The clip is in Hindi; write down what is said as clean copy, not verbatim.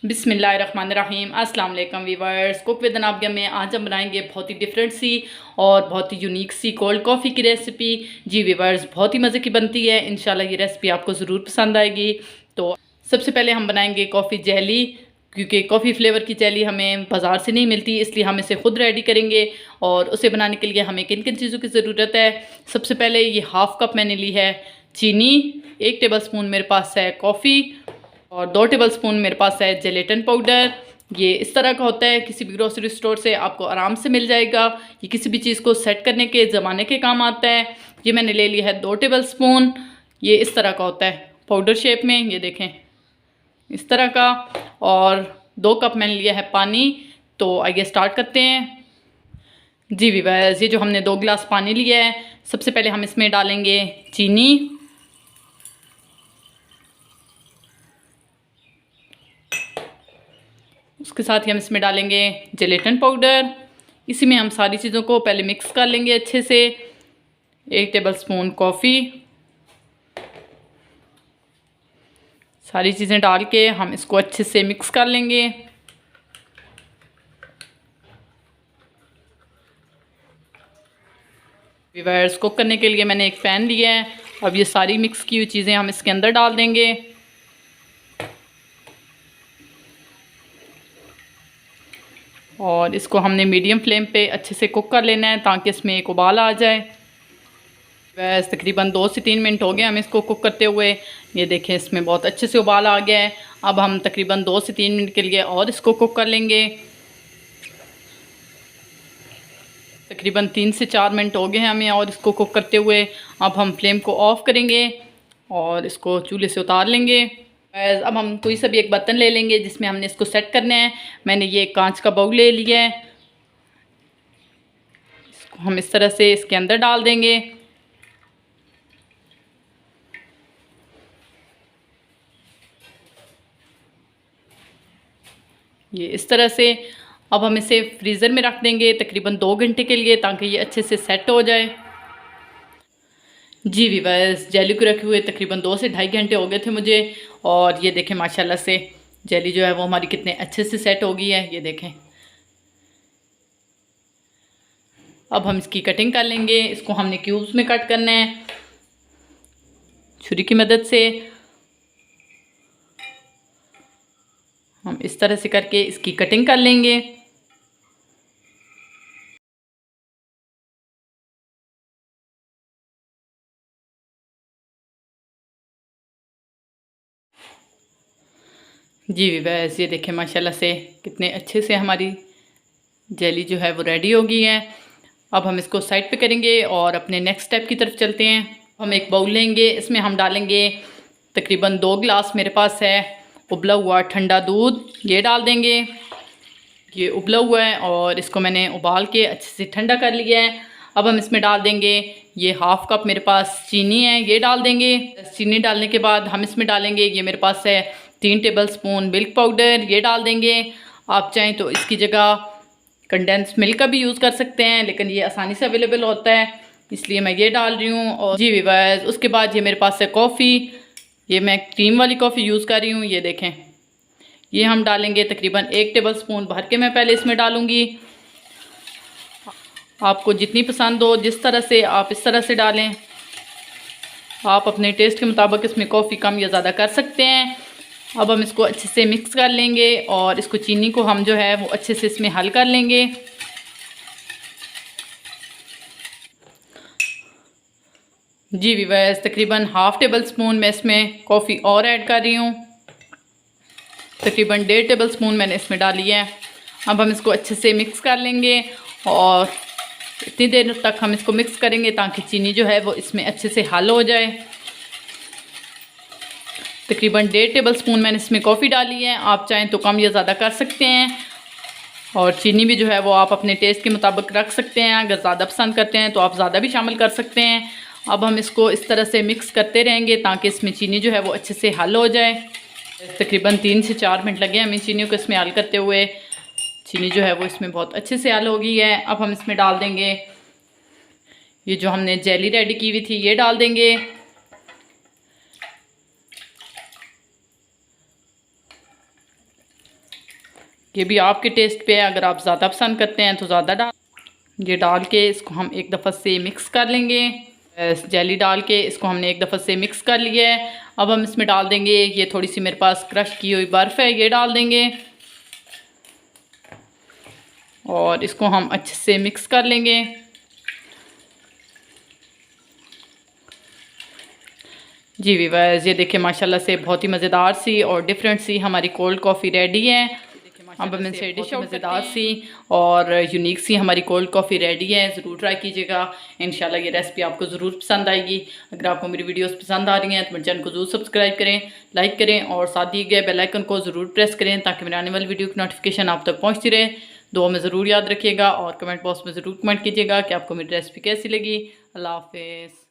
बिस्मिल्लाहिर्रहमानिर्रहीम। अस्सलाम वालेकुम वीवर्स। कुक विद अनाबिया में आज हम बनाएंगे बहुत ही डिफरेंट सी और बहुत ही यूनिक सी कोल्ड कॉफ़ी की रेसिपी। जी वीवर्स, बहुत ही मज़े की बनती है। इंशाल्लाह ये रेसिपी आपको ज़रूर पसंद आएगी। तो सबसे पहले हम बनाएंगे कॉफ़ी जेली, क्योंकि कॉफ़ी फ्लेवर की जेली हमें बाज़ार से नहीं मिलती, इसलिए हम इसे ख़ुद रेडी करेंगे। और उसे बनाने के लिए हमें किन किन चीज़ों की ज़रूरत है। सबसे पहले ये हाफ़ कप मैंने ली है चीनी, 1 टेबल स्पून मेरे पास है कॉफ़ी और 2 टेबल स्पून मेरे पास है जेलेटिन पाउडर। ये इस तरह का होता है, किसी भी ग्रोसरी स्टोर से आपको आराम से मिल जाएगा। ये किसी भी चीज़ को सेट करने के ज़माने के काम आता है। ये मैंने ले लिया है 2 टेबल स्पून। ये इस तरह का होता है पाउडर शेप में, ये देखें इस तरह का। और 2 कप मैंने लिया है पानी। तो आइए स्टार्ट करते हैं। जी वीवर्स, ये जो हमने 2 गिलास पानी लिया है, सबसे पहले हम इसमें डालेंगे चीनी। उसके साथ ही हम इसमें डालेंगे जेलेटिन पाउडर। इसी में हम सारी चीज़ों को पहले मिक्स कर लेंगे अच्छे से। 1 टेबल स्पून कॉफ़ी, सारी चीज़ें डाल के हम इसको अच्छे से मिक्स कर लेंगे। वीवर्स, कुक करने के लिए मैंने एक पैन लिया है। अब ये सारी मिक्स की हुई चीज़ें हम इसके अंदर डाल देंगे। और इसको हमने मीडियम फ्लेम पे अच्छे से कुक कर लेना है ताकि इसमें एक उबाल आ जाए। बस तकरीबन 2 से 3 मिनट हो गए हम इसको कुक करते हुए। ये देखें इसमें बहुत अच्छे से उबाल आ गया है। अब हम तकरीबन 2 से 3 मिनट के लिए और इसको कुक कर लेंगे। तकरीबन 3 से 4 मिनट हो गए हैं हमें और इसको कुक करते हुए। अब हम फ्लेम को ऑफ़ करेंगे और इसको चूल्हे से उतार लेंगे। अब हम कोई सा भी एक बर्तन ले लेंगे जिसमें हमने इसको सेट करना है। मैंने ये कांच का बाउल ले लिया है। इसको हम इस तरह से इसके अंदर डाल देंगे। ये इस तरह से। अब हम इसे फ्रीज़र में रख देंगे तकरीबन 2 घंटे के लिए, ताकि ये अच्छे से सेट हो जाए। जी वीवर्स, जेली को रखे हुए तकरीबन 2 से ढाई घंटे हो गए थे मुझे। और ये देखें माशाल्लाह से जेली जो है वो हमारी कितने अच्छे से सेट हो गई है, ये देखें। अब हम इसकी कटिंग कर लेंगे। इसको हमने क्यूब्स में कट करना है छुरी की मदद से। हम इस तरह से करके इसकी कटिंग कर लेंगे। जी वीवर्स, ये देखें माशाल्लाह से कितने अच्छे से हमारी जेली जो है वो रेडी हो गई है। अब हम इसको साइड पे करेंगे और अपने नेक्स्ट स्टेप की तरफ चलते हैं। हम एक बाउल लेंगे, इसमें हम डालेंगे तकरीबन 2 गिलास मेरे पास है उबला हुआ ठंडा दूध। ये डाल देंगे। ये उबला हुआ है और इसको मैंने उबाल के अच्छे से ठंडा कर लिया है। अब हम इसमें डाल देंगे ये हाफ़ कप मेरे पास चीनी है, ये डाल देंगे। चीनी डालने के बाद हम इसमें डालेंगे, ये मेरे पास है 3 टेबल स्पून मिल्क पाउडर, ये डाल देंगे। आप चाहें तो इसकी जगह कंडेंस मिल्क का भी यूज़ कर सकते हैं, लेकिन ये आसानी से अवेलेबल होता है इसलिए मैं ये डाल रही हूँ। और जी वीवर्स, उसके बाद ये मेरे पास है कॉफ़ी। ये मैं क्रीम वाली कॉफ़ी यूज़ कर रही हूँ, ये देखें। ये हम डालेंगे तकरीबन 1 टेबल स्पून भर के मैं पहले इसमें डालूँगी। आपको जितनी पसंद हो, जिस तरह से आप इस तरह से डालें। आप अपने टेस्ट के मुताबिक इसमें कॉफ़ी कम या ज़्यादा कर सकते हैं। अब हम इसको अच्छे से मिक्स कर लेंगे और इसको चीनी को हम जो है वो अच्छे से इसमें हल कर लेंगे। जी वीवर्स, तकरीबन हाफ़ टेबल स्पून मैं इसमें कॉफ़ी और ऐड कर रही हूँ। तकरीबन 1.5 टेबल स्पून मैंने इसमें डाली है। अब हम इसको अच्छे से मिक्स कर लेंगे और इतनी देर तक हम इसको मिक्स करेंगे ताकि चीनी जो है वो इसमें अच्छे से हल हो जाए। तकरीबन 1.5 टेबल स्पून मैंने इसमें कॉफ़ी डाली है। आप चाहें तो कम या ज़्यादा कर सकते हैं। और चीनी भी जो है वो आप अपने टेस्ट के मुताबिक रख सकते हैं। अगर ज़्यादा पसंद करते हैं तो आप ज़्यादा भी शामिल कर सकते हैं। अब हम इसको इस तरह से मिक्स करते रहेंगे ताकि इसमें चीनी जो है वो अच्छे से हल हो जाए। तकरीबन 3 से 4 मिनट लगे हमें चीनी को इसमें हल करते हुए। चीनी जो है वो इसमें बहुत अच्छे से हल हो गई है। अब हम इसमें डाल देंगे ये जो हमने जेली रेडी की हुई थी, ये डाल देंगे। ये भी आपके टेस्ट पे है, अगर आप ज़्यादा पसंद करते हैं तो ज़्यादा डाल। ये डाल के इसको हम एक दफ़ा से मिक्स कर लेंगे। जेली डाल के इसको हमने एक दफ़ा से मिक्स कर लिया है। अब हम इसमें डाल देंगे, ये थोड़ी सी मेरे पास क्रश की हुई बर्फ़ है, ये डाल देंगे और इसको हम अच्छे से मिक्स कर लेंगे। जी व्यूअर्स, ये देखिए माशाल्लाह से बहुत ही मज़ेदार सी और डिफरेंट सी हमारी कोल्ड कॉफ़ी रेडी है। अब हम इनसे डिश आउट मज़ेदार सी और यूनिक सी हमारी कोल्ड कॉफ़ी रेडी है। ज़रूर ट्राई कीजिएगा, इंशाल्लाह ये रेसिपी आपको ज़रूर पसंद आएगी। अगर आपको मेरी वीडियोस पसंद आ रही हैं तो मेरे चैनल को ज़रूर सब्सक्राइब करें, लाइक करें और साथ दिए गए बेल आइकन को ज़रूर प्रेस करें ताकि मेरे आने वाली वीडियो की नोटिफिकेशन आप तक पहुँचती रहे। दुआ में ज़रूर याद रखिएगा और कमेंट बॉक्स में ज़रूर कमेंट कीजिएगा कि आपको मेरी रेसिपी कैसी लगी। अल्लाह हाफिज़।